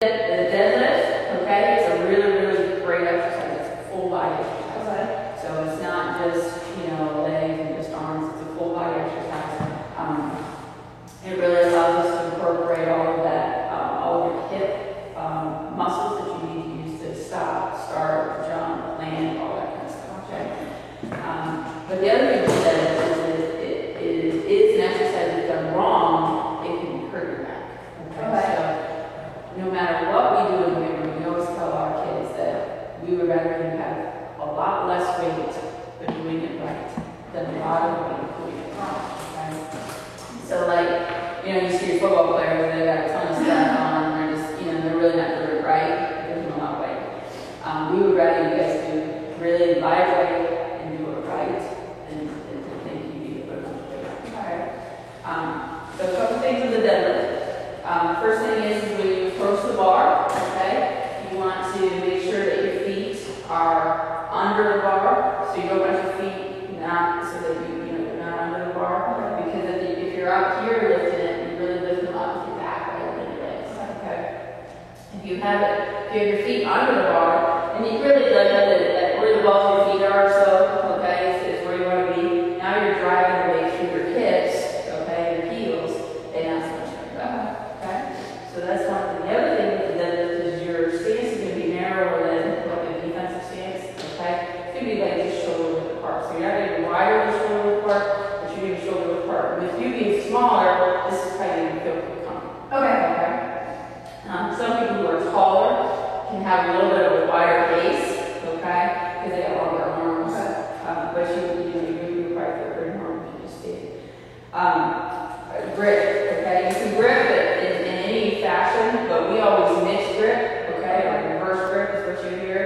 The deadlift, okay, is a really, really great exercise. It's a full body exercise. Okay. So it's not just, legs and just arms. It's a full body exercise. It really allows us to incorporate all of that, all of your hip muscles that you need to use to stop, start, jump, land, all that kind of stuff. Okay. But the other thing with that is it's an exercise that's done wrong, it can hurt your back. Okay. So no matter what we do in the weight room, we always tell our kids that we would rather you have a lot less weight but doing it right than a lot of weight doing it wrong. Okay? So you see your football players, they got a ton of stuff on, and they're just, they're really not doing it right, they're doing a lot of weight. We would rather you guys do really lightweight and do it right than think you need to put it on the weight. Okay. So a couple things with the deadlift. First thing is when you approach the bar, okay, you want to make sure that your feet are under the bar, so you don't want your feet not, so that you're not under the bar, because if you're up here lifting it, you really lift them up with your back rather than your legs, okay? If you have your feet under the bar, and you really like that where the balls of your feet are, so, okay, is where you want to be. Now you're driving the weight through your hips, okay, your heels, and not so much like that, okay? So that's one thing. The other thing with the deadlift is your stance is going to be narrower than like a defensive stance, okay? It's going to be like just shoulder width apart. So you're not going to be wider than shoulder width apart, but you're going to be shoulder width apart. With you being smaller, this is how you're going to feel pretty comfortable. Okay. Some people who are taller can have a little bit of a wider base, okay, because they have longer arms. But you probably feel pretty normal if you just did. Grip, okay? You can grip it in any fashion, but we always mix grip, okay? Or reverse grip is what you hear.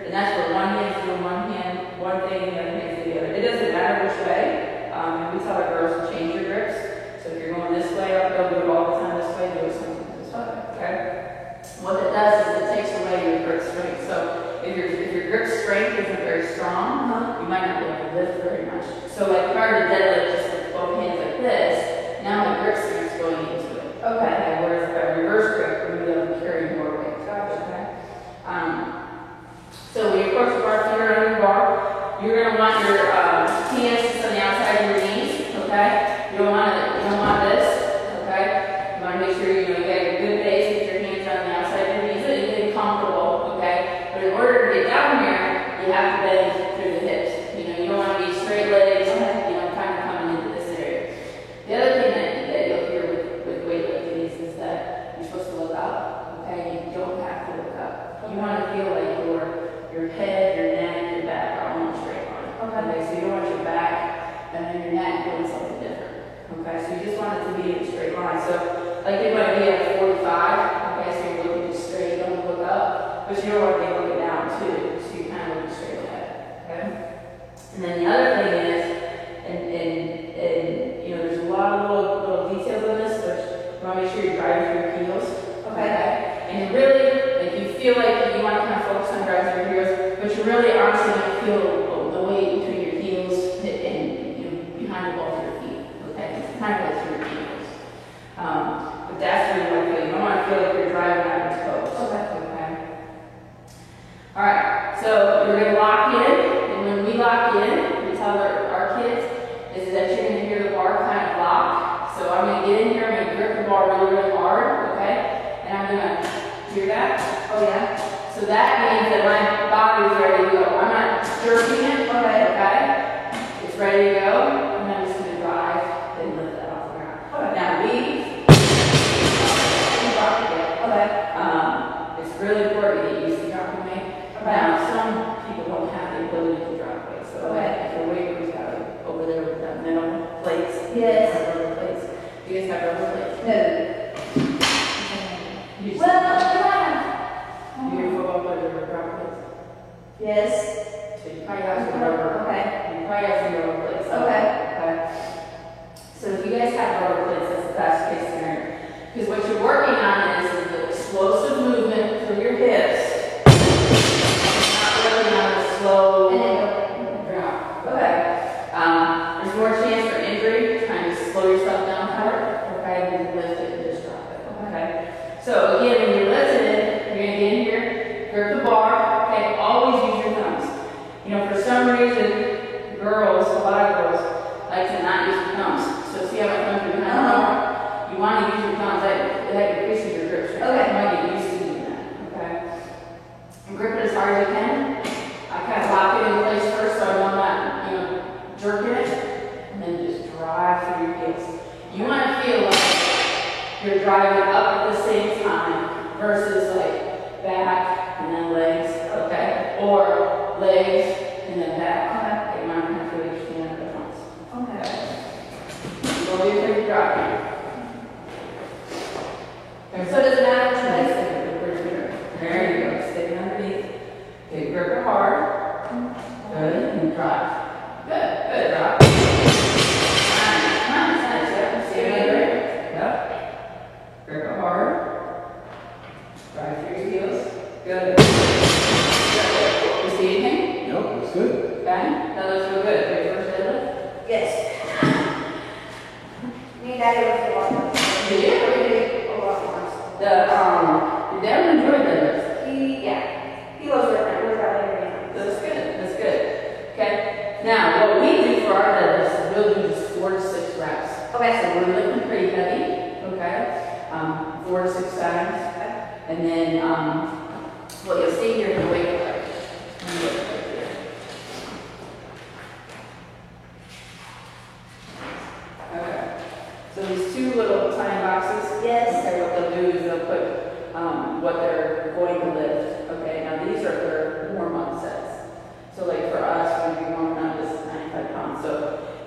And that's where one hand's doing one thing, and the other hand's doing the other. It doesn't matter which way. And we tell our girls to change your grips. So if you're going this way up, don't do it all the time this way, do it sometimes this way, okay? What it does is it takes away your grip strength. So if your grip strength isn't very strong, you might not be able to lift very much. So like part of the deadlift, just with both hands like this, now my grip strength is going into it. Okay. Whereas if I reverse grip, we're going to be able to carry more weight. Gotcha. Okay. So when you approach the bar, feet are under the bar, you're going to want your hands just on the outside of your knees. Okay. You don't want this. Okay. You want to make sure you get a good base with your hands on the outside of your knees so you get comfortable. Okay. But in order to get down here, you have to bend through the hips. You don't want to be straight legs. Kind of coming into this area. The other thing that you'll hear with weightlifting is that you're supposed to look up, okay? You don't have to look up. You want to feel like your head, your neck, your back are all in a straight line. Okay, so you don't want your back and then your neck doing something different. Okay, so you just want it to be in a straight line. So like it might be at 45, okay, so you're looking straight, don't look up, but you don't want to be looking down too, so you're kind of looking straight ahead. Okay? And then the other thing is, there's a lot of little details in this, but you want to make sure you're driving through your heels. Okay? And really, you feel like you want to kind of focus on driving through your heels, but you really are going to feel the weight between your heels and behind the balls of your feet. Okay? It's kind of like through your heels. But that's where you want to feel. You don't want to feel like you're driving on your toes. Okay? Alright, so you're going to lock in, and when we lock in, we tell our kids, is that you're going to hear the bar kind of lock. So I'm going to get in here, I'm going to grip the bar really, really hard, okay? And I'm going to hear that. Oh yeah. So that means that my body is ready to go. I'm not jerking it, okay? It's ready to go, and I'm just going to drive and lift that off the ground. Okay. Now it's really important to get used to dropping weight. Okay. Now some people don't have the ability to drop weight, so if your weight room's got over there with that metal plates. Yes. Rubber plates. Do you guys have rubber plates? No. Do your football players have rubber plates? Yes. So you probably have some rubber. Okay. You probably have some rubber plates. Okay. So if you guys have rubber plates, that's the best case scenario. Because what you're working on is the explosive movement through your hips. Not working on the slow drop. Okay. There's more chance for injury trying to slow yourself down for it, okay, than lift it and just drop it. Okay. So again, when you're lifting it, Good. Good. You see anything? Nope, that's good. Okay. That looks real good. Ready for first deadlift? Yes. Me and Daddy was the one. Did you? We did a lot once. Your dad enjoyed deadlifts. He loves it. We're about everything. That's good. That's good. Okay. Now, what we do for our deadlifts is we'll do just 4 to 6 reps. Okay. So we're lifting pretty heavy. Okay. 4 to 6 times. And then what you'll see here is the weight cut. Okay. So these 2 little tiny boxes. Yes. Okay. What they'll do is they'll put what they're going to lift. Okay. Now these are their warm-up sets. So like for us, when we warm up, this is 95 pounds. So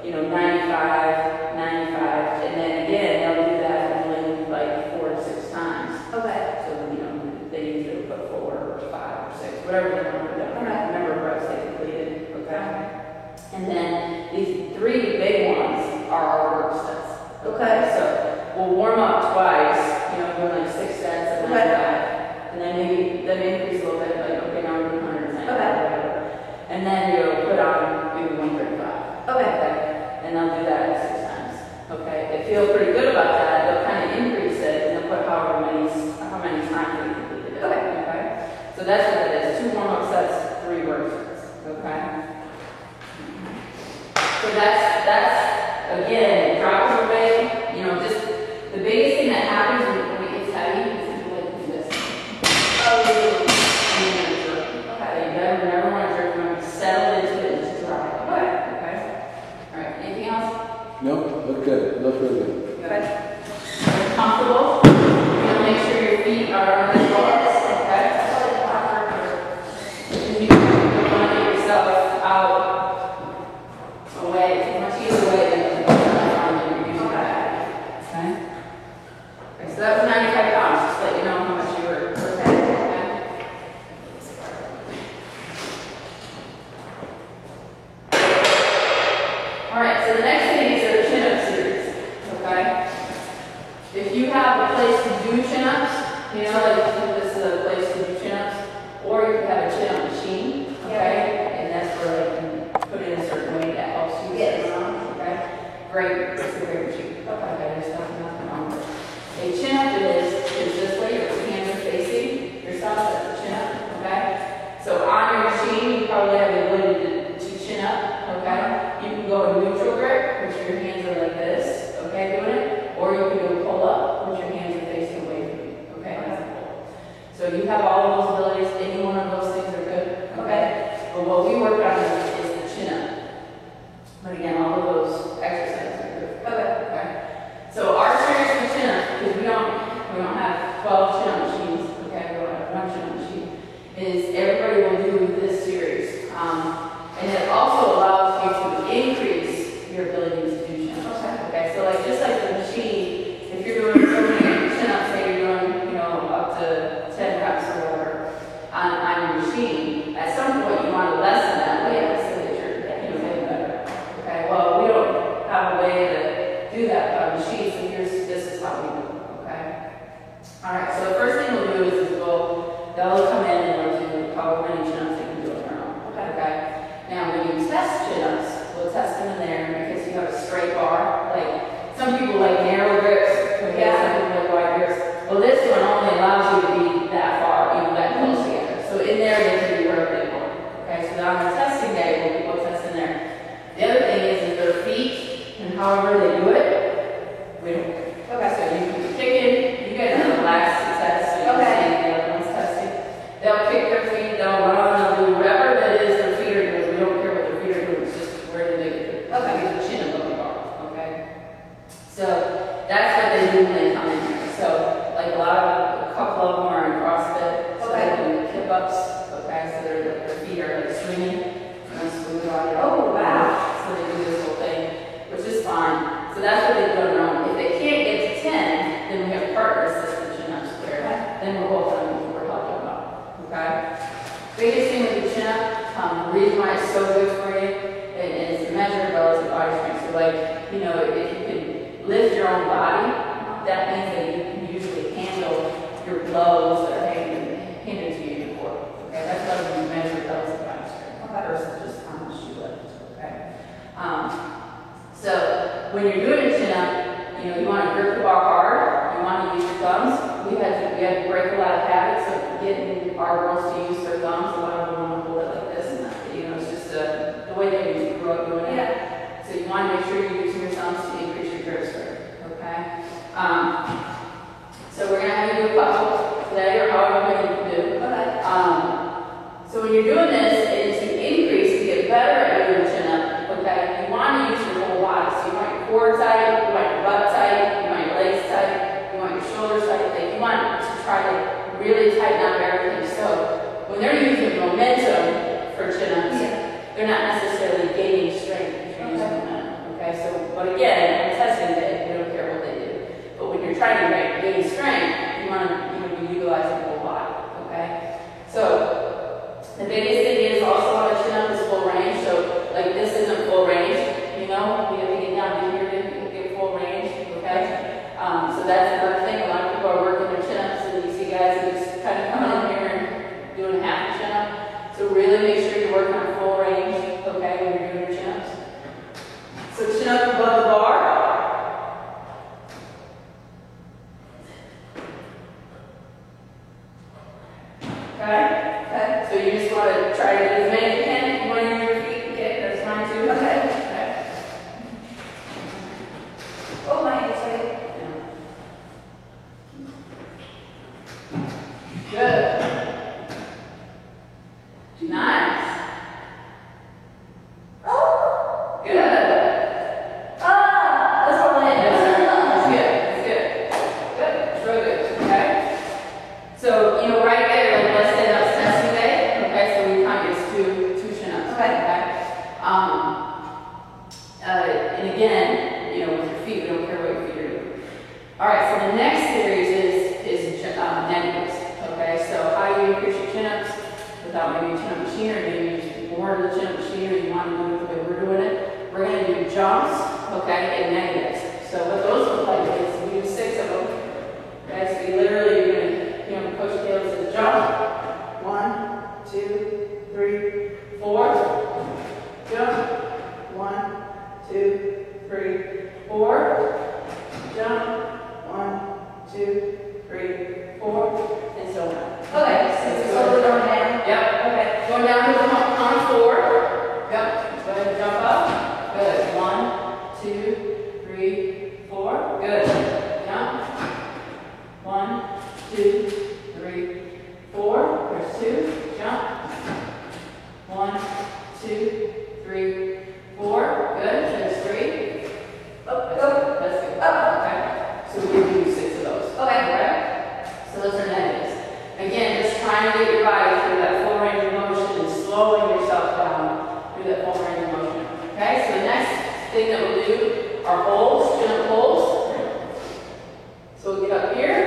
95, 95, and then again they'll do that only like 4 to 6 times. Okay. So they usually put 4 or 5 or 6, whatever they want to put down. Okay. Number of reps they completed. Okay. And then these 3 big ones are our work sets. Okay. So we'll warm up twice. Doing like 6 sets of 95, and then maybe increase a little bit. Like okay, now we're doing 100. Okay. And then you'll put on maybe 135. Okay. And they'll do that 6 times. Okay. They feel pretty good about that. They'll kind of increase it and they'll put how many times they completed it. Okay. So that's what it is. 2 warm-up sets, 3 work sets. Okay. So that's again, drop your weight. Just the biggest thing that happens when it gets heavy is people like to do this. Oh, Okay. You never want to jerk. You want to settle into it and just drop it. Okay. All right. Anything else? Nope, look good. Look really good. Good. Comfortable. You want to make sure your feet are on the floor. Okay. And you want to get yourself out away. Much easier way than you're using that. Okay. Okay. So that was 95 pounds. Just let you know how much you were. Okay. All right. So the next thing is your chin-up series. Okay. If you have a place to do chin-ups, like this is a place to do chin-ups, or you could have a chin-up machine, okay? And that's where you can put it in a certain way that helps you Yes. sit around, okay? Great, it's a great machine. Okay, there's nothing wrong with it. A chin-up is this way, your hands are facing yourself, that's a chin-up, okay? So on your machine, you probably have the ability to chin up, okay? You can go in neutral grip, which your hands are like this, okay, doing it, or you can do pull up, which your hands are facing away from you, okay? That's a pull. So you have all of those abilities, any one of those things are good, okay? But what we work on is the chin up. But again, all of those exercises are good. Okay. So our series for chin up, because we don't have 12 chin up machines, okay? We don't have 1 chin up machine. Is everybody will do this series, and it also allows you to increase your ability to do chin ups. Okay. So like just like the machine, if you're doing so many chin ups, say you're doing up to 10 reps or whatever on your machine, at some point you want to lessen that weight so that you're getting better. Okay. Well, we don't have a way to do that on machine, so this is how we do it. Okay. All right. So the first thing we'll do is they'll come in and they'll do however many chin-ups they can do on their own. Okay. Now, when you test chin-ups, we'll test them in there because you have a straight bar. Like some people like narrow grips. Okay. Some people like wide grips. Well, this one only allows you to be that far, that close together. So in there, they can be wherever they want. Okay. So on the testing day, we'll test in there. The other thing is their feet and however they do it. We don't care. Okay. So you can kick in. You guys are relaxed to test. So you can see the other ones testing. They'll kick their feet, they'll run, they'll do whatever that is their feet are doing. We don't care what their feet are doing, it's just where do they get it. Okay. It's a chin above the bar. Okay. So that's what they do when they come in here. So like a couple of them are in CrossFit. So they do hip ups. Okay. So their feet are like swinging. Swing on. Oh wow. So they do this whole thing, which is fine. So that's what they do on their own. If they can't get to 10, then we have partner assisted chin-ups where then we're both on what we're talking about. Okay? Biggest thing with the chin-up, the reason why it's so good for you is to measure relative body strength. So like, if you can lift your own body, that means that you can usually handle your blows that are handed to you getting our girls to use their thumbs. A lot of them want to hold it like this, and that, you know, it's just the way they grew up doing it. Yeah. So you want to make sure you're using your thumbs to increase your grip strength, okay? So we're going to have you do a couple today, or however many you can do. Okay. So when you're doing this, and to increase, to get better at doing a chin-up, okay, you want to use your whole body. So you want your core tight, you want your butt tight, you want your legs tight, you want your shoulders tight. Like you want to try to really tighten up everything. So when they're using momentum for chin-ups, they're not necessarily gaining strength if you're using momentum. Okay, so, but again, on testing day, we don't care what they do. But when you're trying to gain strength, you want to be utilizing the whole body. Okay, so the biggest thing is also on a chin-up is full range. So like this isn't full range, you know, you have to get down to here to get full range. Okay, so that's another thing. A lot of people are working their chin-ups, and you see guys who just kind of coming in here and doing half a chin-up. So really make sure you're working on full range, okay, when you're doing your chin-ups. So chin up above the bar. Okay? Okay. So you just want to try to do as many as you can. If you want to use your feet, okay, that's fine too. Okay. Okay. Oh, my hands are Good. Nice. Oh. Good. That's all I had. That's good. That's good. Good. That's really good. Okay. So, you know, right there, like let's say that's testing day. Okay, so we count it's two chin-ups. Okay. And again, you know, with your feet, we don't care what your feet are doing. All right. So the next series is negatives. Okay. So how do you increase your chin-ups without maybe a chin-up machine, or maybe use more of the chin-up machine, or you want to do it the way we're doing it? We're going to do jumps, okay, and negatives. So what those look like is we do 6 of them. Okay, so you literally, you're going to, you know, Coach Taylor says jump. 1, 2, 3, 4. Jump. 1, 2, 3, 4. Jump. 1, 2, 3, 4, and so on. Okay, so it's slowly going down. Yep. Okay. Going down to the count of 4. Yep. Go ahead and jump up. Good. 1, 2, 3, 4. Good. Jump. 1, 2, 3, 4. There's 2. Jump. 1, 2, 3, 4. Good. There's 3. Up. That's good. Up. Okay. So we do 6 of those. Okay. Okay. So those are negatives. Again, just trying to get your body through that full range of motion and slowing yourself down through that full range of motion. Okay, so the next thing that we'll do are holds, chin-up holds. So we'll get up here,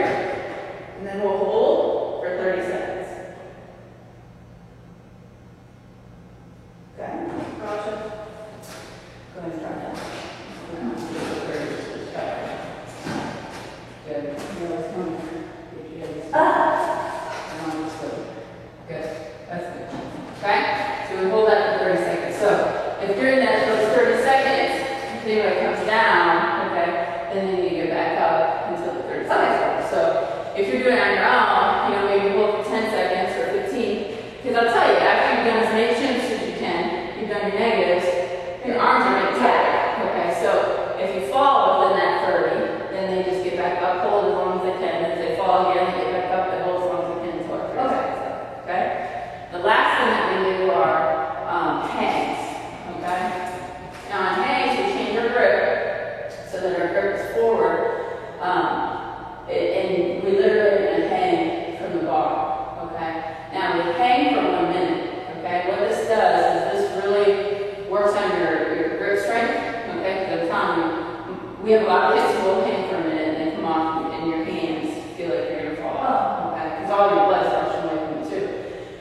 and then we'll hold for 30 seconds. Okay, gotcha. Go ahead and start now. Good. Good. That's good. Okay? So we hold that for 30 seconds. So if during those 30 seconds, the anybody comes down, okay, then you get back up until the 30 seconds. So if you're doing it on your own, you know, maybe hold for 10 seconds or 15. Because I'll tell you, after you've done as many chin-ups as you can, you've done your negatives, your arms are really tight. Okay, so if you fall within that 30, then they just get back up, hold as long as they can. If they fall again, they get back up, they hold as long as they can until our 30 seconds. Okay? The last thing that we do are hangs. Okay? Now on hangs, we change our grip so that our grip is forward. And we literally are going to hang from the bar. Okay? Now we hang for 1 minute. Okay? What this does is this really works on your grip strength. Okay? Because I'm telling you, we have a lot of kids who will hang for a minute and then come off, and your hands feel like you're going to fall off. Okay? Because all your blood's rushing away from you too.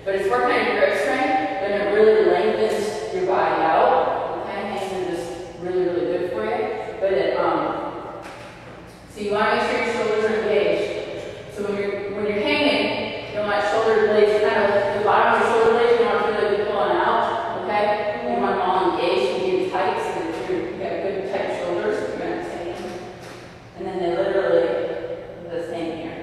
But it's working on your grip strength, but it really lengthens your body out. Okay? Hangs are just really, really good for you. But it, so you want to make sure your shoulders are engaged. So when you're hanging, you don't want shoulder blades kind of the bottom of your shoulder blades. You don't want to feel like you're pulling out. Okay? You want them all engaged and being tight, so that you got good tight shoulders. You're going to hang, and then they literally do the same here.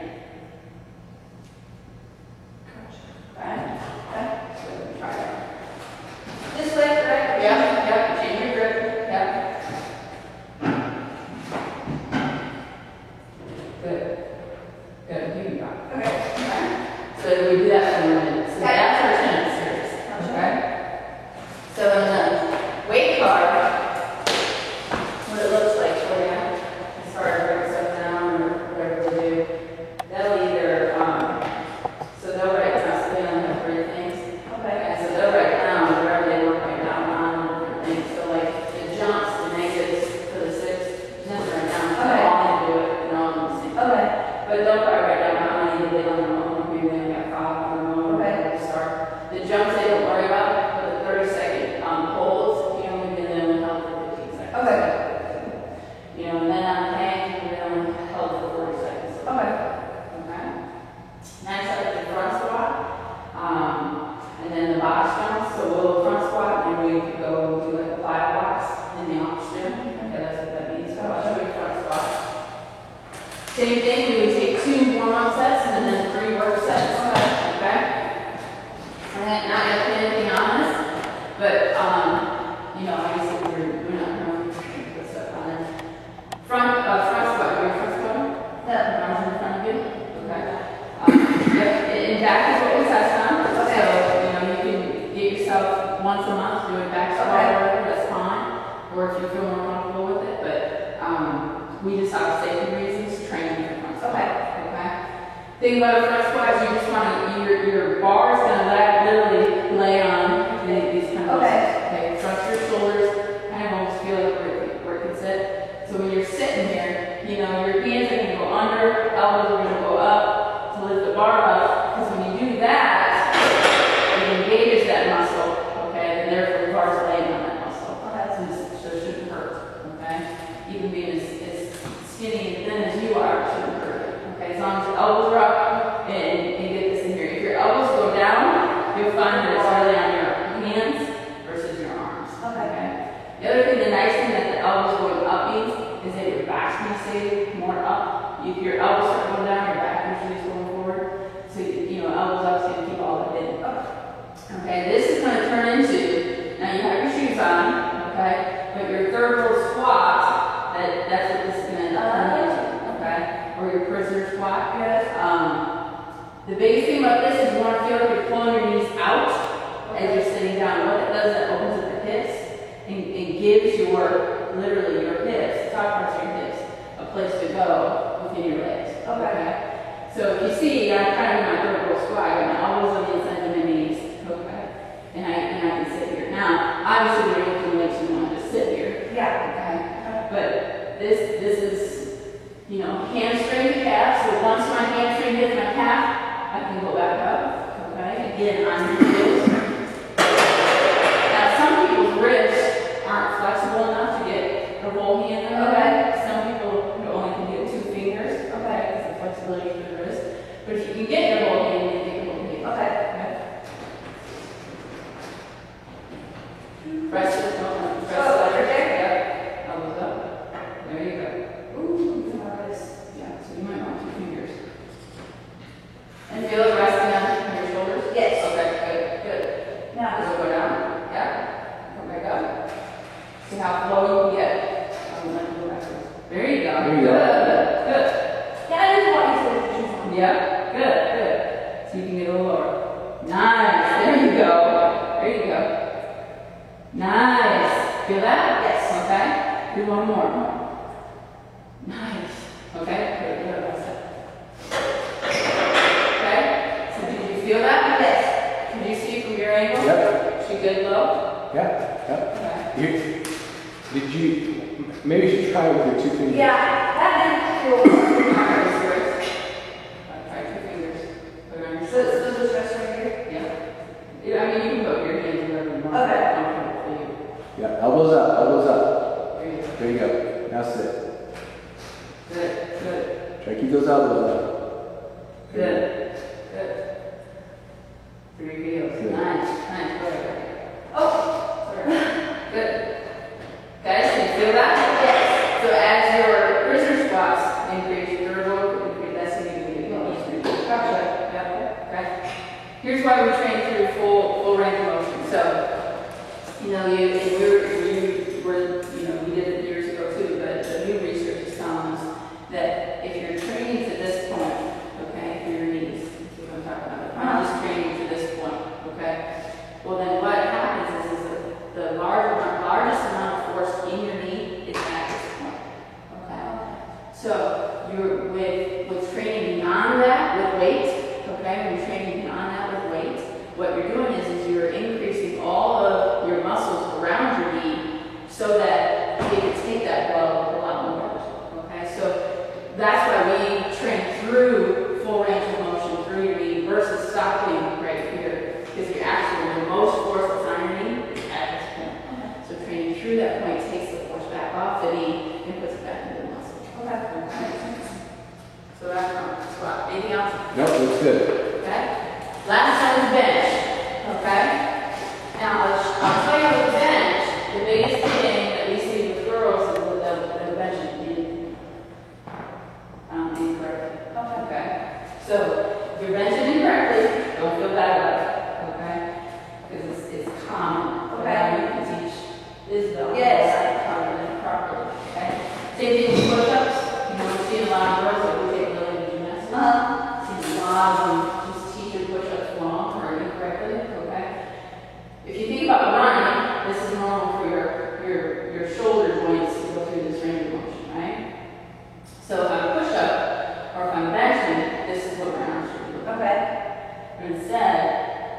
So we do that for a minute. So that's our 10 series. Okay? So in the weight card, what it looks like for you, as far as break stuff down or whatever they do, they'll either, so they'll write down, so they only have 3 things. Okay. And so they'll write down wherever they work right down on different things. So like the jumps, the negatives for the 6, just write down. So Okay. all they do it and all of them same. Okay. But they'll probably write down how many they did on their own, maybe they only got 5 on their own, or Okay. whatever to start. The jumps they don't worry about, but the 30-second holds, you only get them held for 15 seconds. Okay. You know, and then on the hang, you only held for 40 seconds. Okay. Okay. Next up is the front squat. And then the box jumps. So we'll front squat and we could go do like a 5 box in the office gym. Okay, that's what that means. So I'll show you front squat. Same thing, we would take 2 warm-up sets and then 3 work sets. Okay? And then not gonna put anything on this, but you know, obviously we're not gonna put stuff on it. Front squat, are you front squat? No. Arms in front of you. Okay. Yep. And back is what we touched on. Okay. So you know you can get yourself once a month doing back squat or whatever. That's fine. Or if you feel more comfortable with it, but we just have safety reasons training for front squat. Okay. Okay. Thing about a front squat is you just want to your bar is going to literally lay on these kind of Okay. muscles. Okay. Trust your shoulders. Kind of almost feel like where it can sit. So when you're sitting here, you know your hands are going to go under, elbows are going to go up to lift the bar up. Because when you do that, it engages that muscle. Okay. And therefore the bar's laying on that muscle. Okay. So it shouldn't hurt. Okay. Even being as skinny and thin as you are, it shouldn't hurt. Okay. As long as your elbows are up and get this in here. If your elbows go down, you'll find that it's really on your hands versus your arms. Okay. The other thing, the nice thing that the elbows going up means is that your back's going to stay more up. If your elbows start going down, your back usually is going forward. So, you know, elbows up is going to keep all that in. Okay, this is going to turn into, now you have your shoes on, okay, but your third row squat, that's what this is going to end up turning into, okay, or your prisoner squat. Yes. The biggest thing about this is you want to feel like you're pulling your knees out as you're sitting down. What it does, it opens up the hips and gives literally your hips, top parts of your hips, a place to go within your legs. Okay. So if you see, I'm kind of in my third row squat, I got my elbows on the inside of my knees. Okay. And I can sit here. Now, obviously when you're looking like you want to just sit here. Yeah. Okay. But this is, you know, hamstring to calf. So once my hamstring hits my calf, I can go back up. Okay. Again, on your heels. Now, some people's wrists aren't flexible enough to get the whole hand in there. Okay. Some people only can get 2 fingers. Okay. Because of flexibility of the wrist. But if you can get your whole hand, then get your whole hand. Okay. Press it, press Oh, it. right there? Yep. Elbows up. There you go. Ooh, nice. Yeah, so you might want 2 fingers. And feel it resting on your shoulders? Yes. Okay, good. Now. Does it go down? Yeah. Come back up. See how low you can get. Let me go backwards. There you go. There you go. Good. Yeah, I just want you to put your shoes on. Yeah, good. So you can get a little lower. Nice. There you go. Nice. Feel that? Yes. Okay. Do one more. Nice. Okay. Good. That's it. Okay. So did you feel that? Yes. Can you see from your angle? Yep. She good low? Yeah. Okay. Maybe you should try it with your 2 fingers. Yeah, that didn't feel good. Try 2 fingers. Put it on your So shoulder. this rest right here? Yeah. I mean, you can put your hands wherever you want. Okay. Comfortable for you. Yeah, elbows up. There you go. There you go. That's it. Good. Try to keep those elbows up. Good. Three heels. Good. Nice. Good. Oh. Good. Guys, can you feel that? Yes. So as your prisoner squats increase, your row increase, that's going to be easier. Gotcha. Yep. Okay. Here's why we train through full range of motion. So, you know, we did it years ago too, but the new research is telling us that if you're training to this point, okay, for your knees, we're going to talk about it.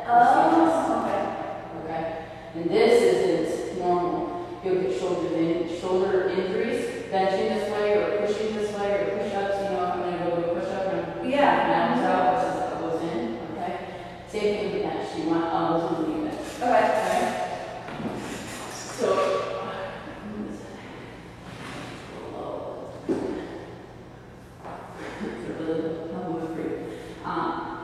Oh, okay. Okay? And this isn't normal. You'll get shoulder injuries, benching this way or pushing this way or push-ups. You know, I'm going to go to a push-up and Yeah. elbows out versus elbows in. Okay? Same thing with bench. You want elbows in the unit. Okay. Okay? So,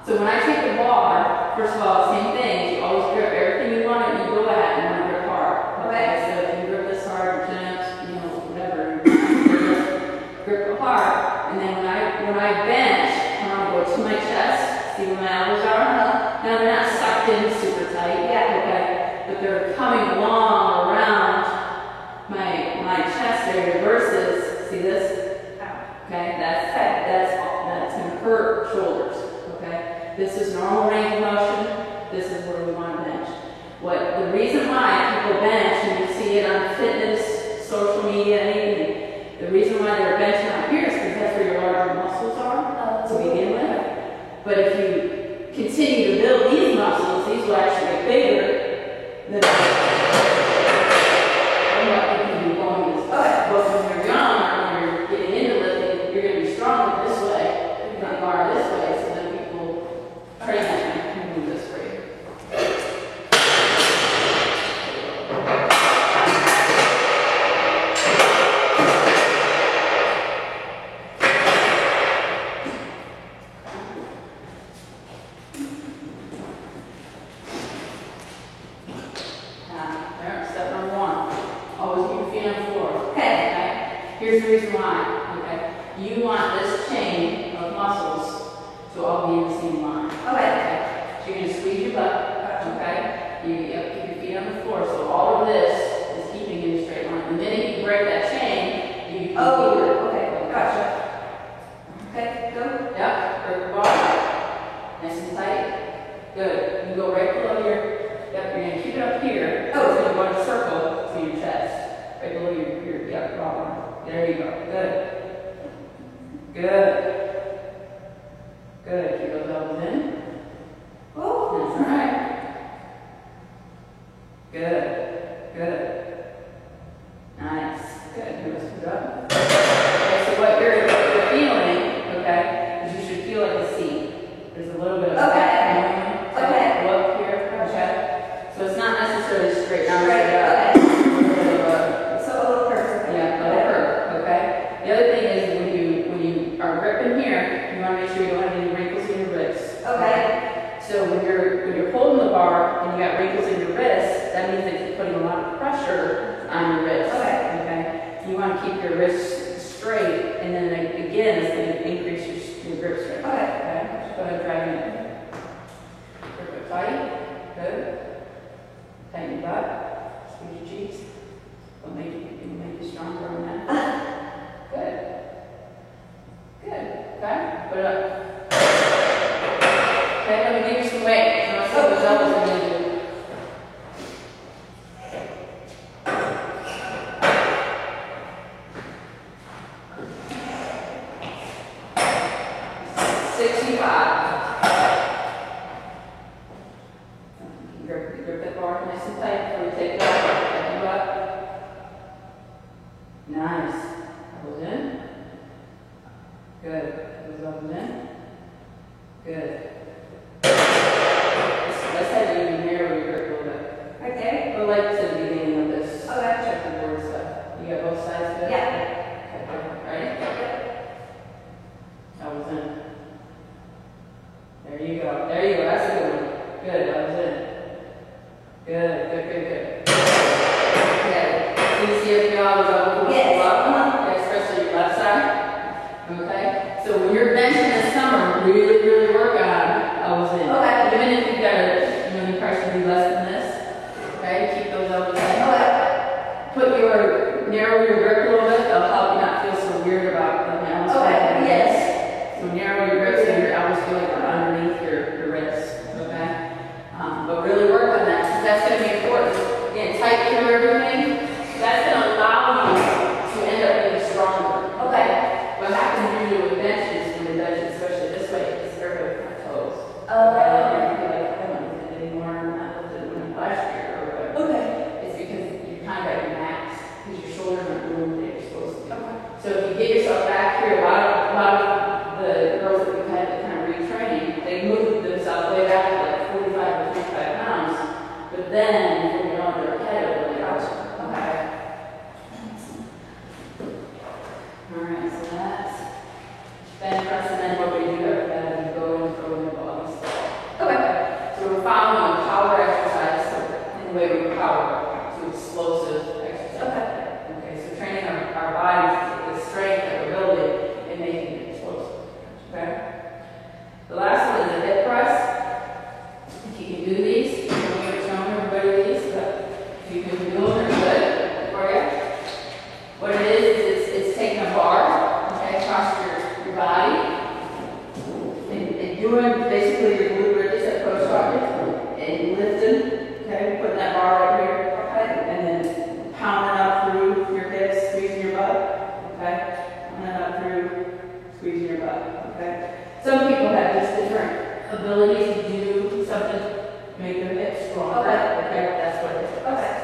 so when I take the bar, first of all, same thing. You always grip everything you want, and you go at it, and you want to grip hard. Okay. So if you grip this hard, chin-ups, you know, whatever, you grip it hard. And then when I bench, I want to go to my chest. See where my elbows are? Now they're not sucked in super tight. Yeah. Okay. But they're coming along around my chest area versus, see this? Okay, that's going to hurt shoulders. Okay, this is normal range of motion. This is where we want to bench. The reason why people bench, and you see it on fitness, social media, anything, the reason why they're benching out here is because that's where your larger muscles are to begin with. But if you continue to build these muscles, these will actually get bigger than what you can be going this way. But when you're young, when you're getting into lifting, you're going to be stronger this way, not bar this way, so then people train that and can move this for you. There, step number one. Always keep your feet on the floor. Okay? Here's the reason why. Okay? You want this chain of muscles to all be in the same line. Okay. So you're going to squeeze your butt. Okay? You have to keep your feet on the floor. So all of this is keeping in a straight line. The minute you break that chain, you can Okay. Gotcha. Okay, go. Yep. Grip the bar. Nice and tight. Good. You go right below your. Yep. You're going to keep it up here. Oh. It's going to go in a circle to your chest. Right below your yep, bra. There you go. Good. Good. Good. Keep those elbows in. Oh. That's all right. Good. Good. Nice. Good. You just put it up. Okay, so what you're feeling, okay, is you should feel like a C. There's a little bit of back movement. Okay. Go up here. Okay. So it's not necessarily straight down. Straight, Up. okay. A little bit of a So a little curve. yeah, a curve, okay? The other thing is when you are gripping here, you want to make sure you don't have any wrinkles in your wrists. Okay. So when you're holding the bar and you got wrinkles in your wrists, that means that you're putting a lot of pressure on your wrists. Okay. Okay? You want to keep your wrists straight, and then again, it's going to increase your grip strength. Okay. Okay? Just go ahead and drag it in. Grip it tight. Good. Tighten your butt. Squeeze your cheeks. It'll make you stronger on that. Good. Good. Okay? Put it up. Okay, let me give you some weight. You want to see what those elbows are going to do. Grip that bar nice and tight before you take it out. Tighten you up. Nice. Elbows in. Good. Those elbows in. Good. Let's have you narrow your grip a little bit. Okay. Go like to the beginning of this Okay. checkerboard stuff. You got both sides good? Yeah. Okay, ready? Elbows in. There you go. There you go. That's a good one. Good. Elbows in. Good. Good. Good. Good. Okay. Can you see if your elbows up? Yes. Okay, especially your left side. Okay. So when you're benching this summer, really work on elbows in. Okay. Even if you've got your pressure to be less than this. Okay. Keep those elbows in. Okay. Narrow your grip a little bit. That'll help you not feel so weird about the elbows. Okay. Yes. So narrow your grip so your elbows feel like they're underneath your wrists. Okay. But really work on that because that's going to be important. Again, tight through everything. That's going to allow you to end up being stronger. Okay. What happens usually with benches, when they bench, especially this way, is everybody kind of toes. Oh. Okay. And you feel like, I don't know if we're following a power exercise, so in the way we power to explosive exercise. Okay, so training our bodies, the strength that we're building and making it explosive. Okay? The last one is a hip press. If you can do these, I'm going to show everybody these, but if you can do them, they're good for you. What it is it's taking a bar, okay, across your body, and doing basically your glute bridges at post rocket, and lifting, okay, putting that bar right here, okay, and then pounding up through your hips, squeezing your butt, okay, pounding up through, squeezing your butt, okay. Some people have just different abilities to do something to make their hips stronger, okay, that's what it is. Okay.